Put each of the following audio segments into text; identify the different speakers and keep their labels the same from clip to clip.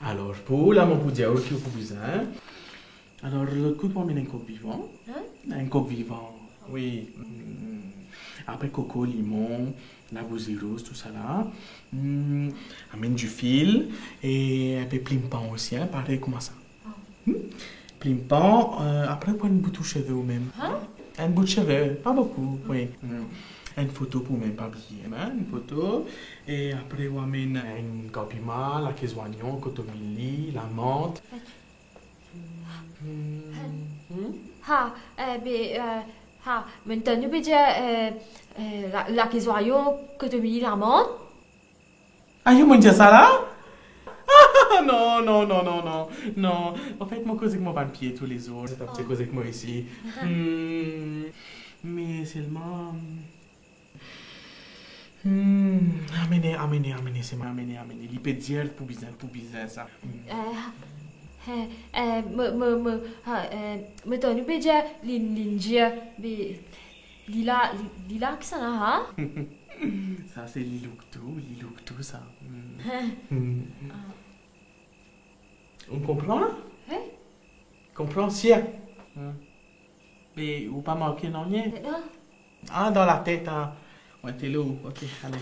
Speaker 1: Alors, pour la mon boudia, au qu'il vous hein. Alors, le coup de un coq vivant. Un coq vivant, oui. Après coco, limon, la rose, tout ça là. Amène du fil et un peu plimpan aussi, hein, pareil comme ça. Plimpan, après pour une boutou de cheveux ou même. Un bout de cheveux, pas beaucoup, oui. Une photo pour même pas oublier, hein, une photo. Et après, on amène un copima, la quesoignon, cotomili, la menthe.
Speaker 2: Maintenant, nous peut dire la quesoignon, cotomili, la menthe.
Speaker 1: Ah, vous m'avez dit ça là? Ah, non, non, non, non, non, non. En fait, moi, cause avec mon ban pied tous les jours. C'est un petit cause avec moi ici. Mais seulement... amenez, c'est moi, amenez. Il peut dire pour bizarre, ça.
Speaker 2: Maintenant, nous peut dire l'india, lila, que ça là,
Speaker 1: Ça, c'est l'iluktu, ça. On comprend là? Comprend, si. Mais ou pas marqué non rien? Ah, dans la tête, hein. Ouais, t'es là, ok, allez.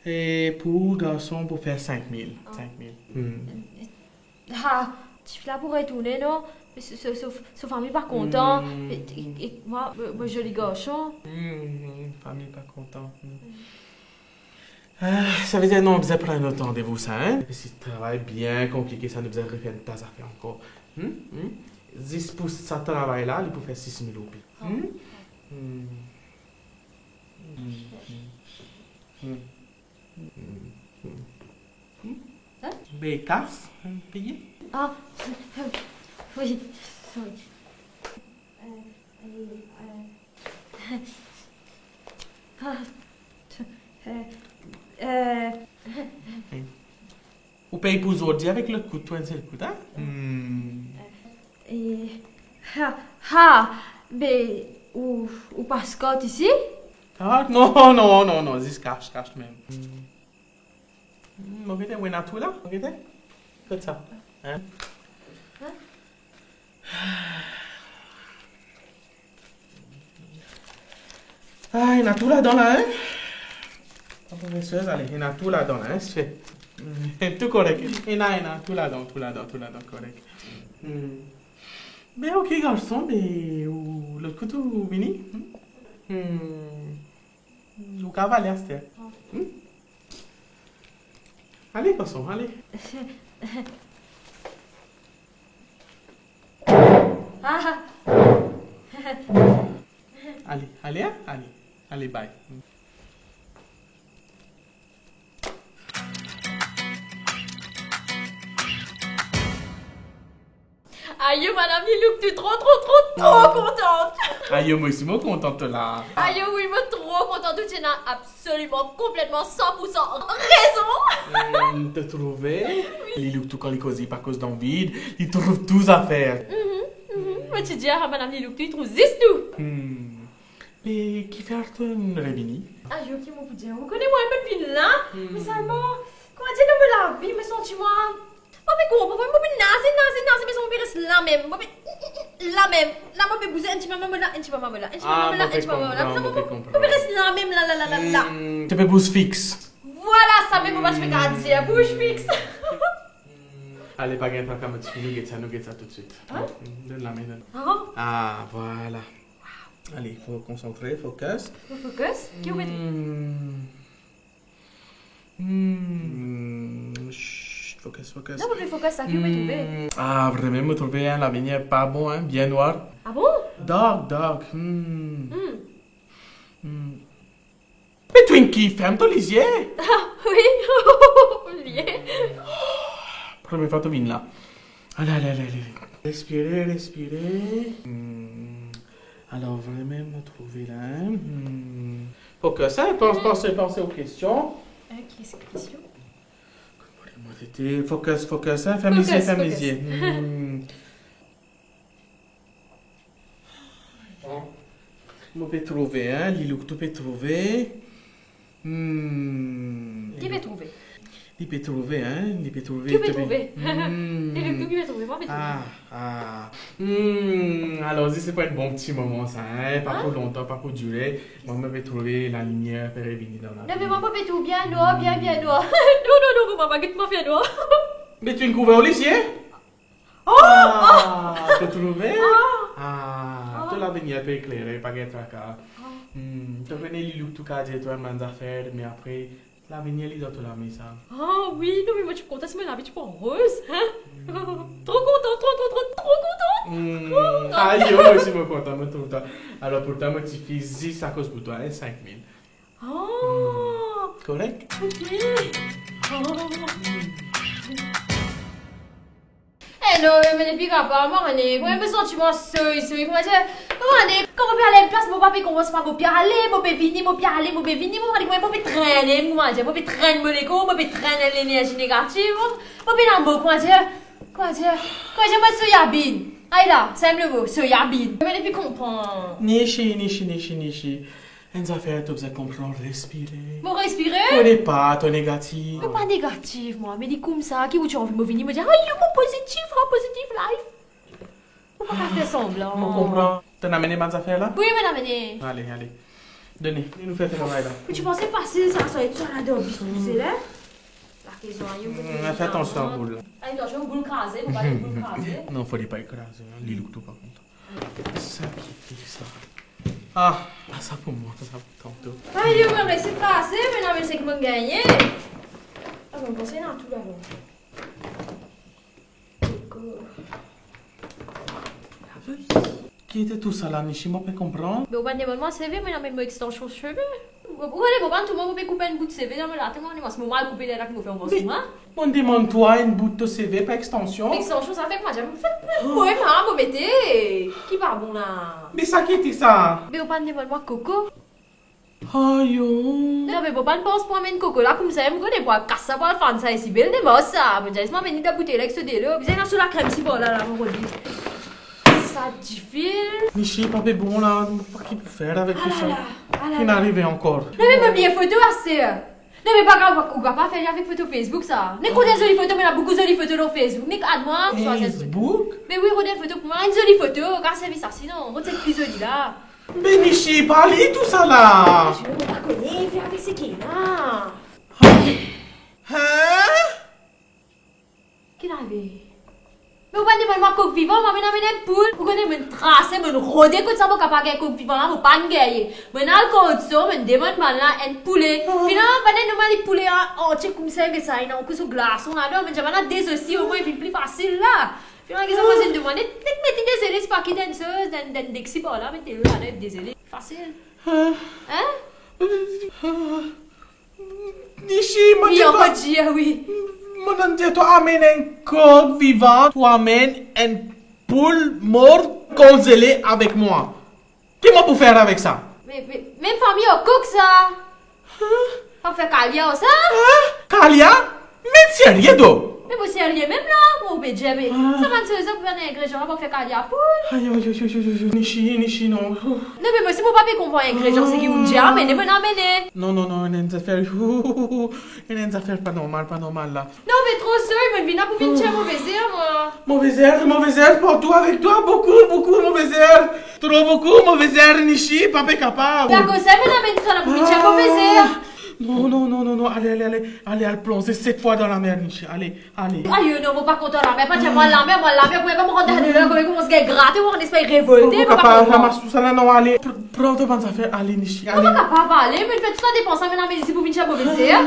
Speaker 1: Et pour garçon, pour faire 5000. 5000.
Speaker 2: Tu fais là pour retourner, non? Sauf famille pas content. Et moi, joli garçon.
Speaker 1: Famille pas content. Ça veut dire non, vous avez pris un autre rendez-vous, ça, hein? Si le travail bien compliqué, ça nous a refait une tasse à faire encore. 10 pour ce travail-là, il peut faire 6000 roupies. Mais casse, payé?
Speaker 2: Ah, oui.
Speaker 1: Vous payez pour aujourd'hui avec le coup, toi, c'est le coup, hein?
Speaker 2: Mais ou Pascal ici?
Speaker 1: Ah, non, c'est cache même. Regardez, où est tout là? Regardez. Comme ça. Hein? Ah, il y en a tout là-dedans, là, hein? Professeuse, allez, il y en a tout là-dedans, hein? C'est tout correct. Il y en a tout là-dedans, correct. Mais ok, garçon, mais le couteau, Vini? Ou cavalier, c'est. Allez, garçon, allez. Allez, bye.
Speaker 2: Aïe, madame Lilouk, tu es trop contente.
Speaker 1: Aïe, moi aussi, moi contente là.
Speaker 2: Aïe, oui, moi trop contente. Tu as absolument, complètement, 100% raison.
Speaker 1: Te trouver? Il look tout quand il cause pas cause d'envie. Il trouve tout à faire.
Speaker 2: Moi, tu dis à madame Lilouk, tu trouves juste tout.
Speaker 1: Mais qui fait un révini?
Speaker 2: Aïe, ok, mon petit, vous connaissez moi un peu de film là. Mais seulement, comment dire que la vie, mes sentiments. Moi, mais quoi, moi, naze, mais son père est là même. Là même. Là, moi, je bouger un petit moment là. Moi, je reste là même, là.
Speaker 1: Tu peux bouge fixe.
Speaker 2: Voilà, ça même, moi, je fais qu'à dire, bouge fixe.
Speaker 1: Allez, pas gagner, pas comme tu nous get ça tout de suite. Donne la main. Ah, voilà. Allez, il faut concentrer, focus.
Speaker 2: Focus? Qui vous
Speaker 1: Focus.
Speaker 2: Non, mais focus, ça, qui vous trouver?
Speaker 1: Ah, vraiment, me trouver la lumière pas bon, hein, bien noire.
Speaker 2: Ah bon?
Speaker 1: Dark. Mais Twinkie, ferme ton lisier.
Speaker 2: Ah, oui, lié.
Speaker 1: Première fois, tu viens là. Allez. Respirez. Alors, vraiment, me trouver là. Focus, hein, pensez aux questions.
Speaker 2: Question?
Speaker 1: Focus, hein, ferme les yeux. Vous pouvez trouver, hein, Lilou, tu peux trouver.
Speaker 2: Qui peut trouver?
Speaker 1: Il peut trouver, hein? Il peut trouver.
Speaker 2: Qui peut trouver? Et le tout qui peut trouver, moi, peut trouver.
Speaker 1: Alors, c'est pas un bon petit moment, ça, hein? Pas pour longtemps, pas pour durer. Moi, je vais trouver la lumière pour revenir dans la
Speaker 2: Non, mais moi, pas tout bien noir, bien noir. Non, maman, qu'est-ce que tu noir?
Speaker 1: Mais tu es couvert au lycée? Tu as trouvé? Tu l'as venu un peu éclairé, pas de tracas. Tu venais lui tout cas dire toi mes affaires, mais après, l'avenir il doit te la mettre ça.
Speaker 2: Ah oui, non mais moi tu me contentes, mais la vie tu pas heureuse, hein? Trop content.
Speaker 1: Ah yo, je suis content, tout le temps. Alors pourtant, moi tu fais 10 à cause pour toi, 5 000. Correct?
Speaker 2: Ok. Eh non, mais depuis qu'apparemment, on est quand même un sentiment seuil, comment dire, comment on est, comment on peut aller en place, mon papa commence par mon pied aller, mon père venir, mon pied aller, mon père venir, mon père traîner, comment dire, mon père traîner mon écho, mon père traîner l'énergie négative, mon père dans comment dire, moi seuil habine, aïe là, c'est le mot, seuil habine, mais depuis comprendre.
Speaker 1: Nichi. Une affaire, tu dois comprendre, respirer.
Speaker 2: Bon, respirer?
Speaker 1: Connais pas ton négatif.
Speaker 2: Mais pas négatif, moi, mais dis comme ça, qui vous tu envie de me venir me dire, ah, mon positif life. On va pas faire semblant.
Speaker 1: Je comprends. Tu as amené mes affaires là?
Speaker 2: Oui, madame, venez.
Speaker 1: Allez. Donnez, nous faisons le travail là.
Speaker 2: Mais tu pensais facile, ça soit tout là dedans, c'est là?
Speaker 1: Fais attention à boule.
Speaker 2: Allez, attention, boule crasée, faut pas les boules crasées.
Speaker 1: Non, faut pas écraser. Lilou, tout par contre. Ça qui fait ça. Ah, ça pour moi, ça pour tantôt.
Speaker 2: Allez, on va laisser passer, mais non, mais c'est que moi gagner. Ah, on pensait dans tout là-bas.
Speaker 1: Qui était tout ça là, Nishi, moi, je peux comprendre?
Speaker 2: Mais au bas de mon CV, mais non, mais mon extension de cheveux. Vous voyez, bon, tout le monde peut couper un bout de CV dans le latte, moi, on ce moment à couper les lacs, nous fait un bon soin.
Speaker 1: On demande toi une bout de CV par extension.
Speaker 2: Extension, ça fait quoi? J'ai fait le poème, hein, vous mettez. Qui part bon là?
Speaker 1: Mais ça qui était ça?
Speaker 2: Mais au bas de moi, Coco.
Speaker 1: Oh yo.
Speaker 2: Non, mais pas de pense pour amener Coco là, comme ça, je me connais pas. Casse ça pour le fan, ça ici, belle de moi, ça. Mais j'ai venir de bouteille avec ce délai. Vous avez sur la crème, si bon là, mon redis. Ça difficile.
Speaker 1: Nishi, pas bon là, qu'est-ce qu'il peut faire avec tout ça? Qui n'arrive encore.
Speaker 2: Non, mais même les photos assez. Non, mais pas grave, on va pas faire avec photo Facebook ça. N'est pas des jolies photos, mais il y a beaucoup de jolies photos sur Facebook. N'est qu'à moi.
Speaker 1: Facebook?
Speaker 2: Mais oui, regardez une photo pour moi, une jolie photo. Car c'est ça, sinon, on cette plus jolie là.
Speaker 1: Mais Nishi, parlez tout ça là.
Speaker 2: Je ne pas connaître, fais avec ce qui est là.
Speaker 1: Hein?
Speaker 2: Qui l'arrive? Mais vous ne pas coq vivant, mais vous avez une poule. Vous connaissez me tracer, me roder comme ça, vous n'avez pas coq vivant là, vous pas gagner. Mais dans le code ça, me demande là un poulet. Finalement, pas de poulet en entier comme ça, que ça, il y a un coup de glaçon là, mais j'ai des aussi, au moins, il est plus facile là. Finalement, qu'est-ce que vous demandez? Mettez des ailes, c'est pas qui danseuse, d'un dexi par là, mettez-le là, des ailes. Facile. Hein?
Speaker 1: Nishi, moi
Speaker 2: oui, on va dire, oui.
Speaker 1: Mon Dieu, tu amènes un coq vivant, tu amènes une poule morte congelée avec moi. Qu'est-ce que je peux faire avec ça?
Speaker 2: Mais même famille au coq ça. On fait Calia ça?
Speaker 1: Calia? Mais c'est rien d'eau.
Speaker 2: Mais vous seriez même là, mon bébé. Ça va se faire pour un ingrédient pour faire Calia poule.
Speaker 1: Aïe, Nishi, non.
Speaker 2: Non, mais moi, si mon papa comprend l'ingrédient, c'est qu'il vous dit, mais ne me l'amenez.
Speaker 1: Non, il y a une affaire pas normale là.
Speaker 2: Non, mais trop seul, il me vient pour venir chez mauvais air, moi.
Speaker 1: Mauvais air pour toi, avec toi, beaucoup mauvais air. Trop beaucoup mauvais air, Nishi, pas capable.
Speaker 2: D'accord, ça me l'amène ça là pour venir chez mauvais air.
Speaker 1: Non, allez, plonger 7 fois dans la mer, Nishi, allez.
Speaker 2: Aïe, non, vous pas content la mer, pas dire moi la mer, vous pouvez pas me rendre là, comment on se gagne gratter, on espère révolter, vous pas
Speaker 1: content. Non, allez, prends tes bonnes affaires, allez, Nishi, allez.
Speaker 2: Vous pas capable aller, mais faites tout ça dépenser maintenant, mais ici pour venir chez mauvais air.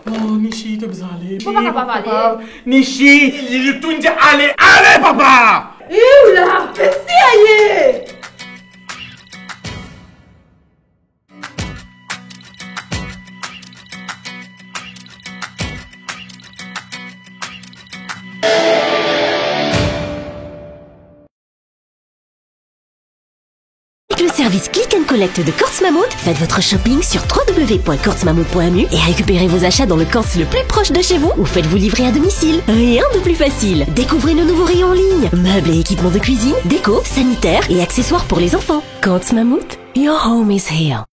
Speaker 1: Oh, Nishi, tu besoin aller.
Speaker 2: Vous pas capable aller.
Speaker 1: Nishi, il est tout dit, allez, papa.
Speaker 2: Où là? C'est
Speaker 3: Avec le service Click and Collect de Quartz Mammouth, faites votre shopping sur www.quartzmammouth.mu et récupérez vos achats dans le Quartz le plus proche de chez vous ou faites-vous livrer à domicile. Rien de plus facile. Découvrez nos nouveaux rayons en ligne. Meubles et équipements de cuisine, déco, sanitaires et accessoires pour les enfants. Quartz Mammouth, your home is here.